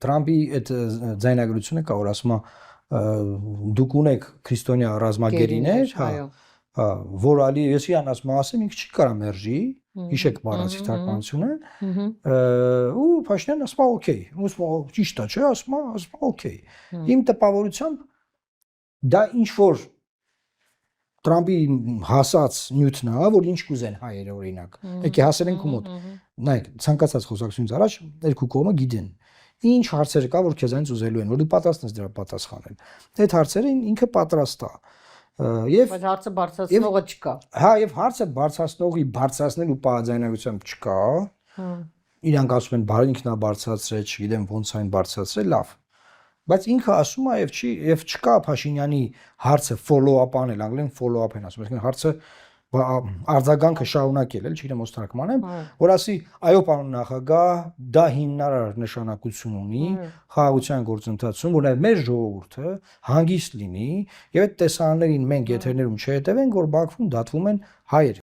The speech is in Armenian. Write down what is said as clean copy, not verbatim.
Թրամփի այդ ձայնագրությունը կա, որ ասում է դուք ունեք քրիստոնյա ռազմագերիներ, որ ալի ես իան ասում ասեմ ինքը չի կարա մերժի, հիշեք բառացի թարգմանությունը, ու Փաշինյանն ասում է օքեյ, ուսում ճիշտ է, չէ, ասում է օքեյ։ Իմ տպավորությամբ դա ինչ որ Թրամփի հասած նյութն է, որ ինչ կուզեն հայերը օրինակ։ Եկե հասել ենք ու մոտ։ Նայեք, ցանկացած խոսակցությունից առաջ երկու կողմը գիտեն ինչ հարցեր կա, որ քեզանից ուզելու են, որ դու պատրաստ ես դրա պատասխանել։ Այդ հարցերը ինքը պատրաստ է։ Եվ բայց հարցը բարձրացնողը չկա։ Հա, եւ հարցը բարձրացնողի բարձրացնելու պահանջայնությամբ չկա։ Իրանք ասում են բարի ինքնա բարձրացրել, չգիտեմ ոնց այն բարձրացրել, լավ։ Բայց ինքը ասում է եւ չկա Փաշինյանի հարցը follow-up անել, անգլերեն follow-up են ասում, այսինքն հարցը արձագանքը շարունակել, չգիտեմ ոնց թարգմանեմ, որ ասի, այո, պարոն նախագահ, դա հիմնարար նշանակություն ունի խաղաղության գործընթացում, որ նաև մեր ժողովուրդը հանգիստ լինի, եւ այդ տեսարաններին մենք եթերներում չհետևենք, որ Բաքվում դատվում են հայեր։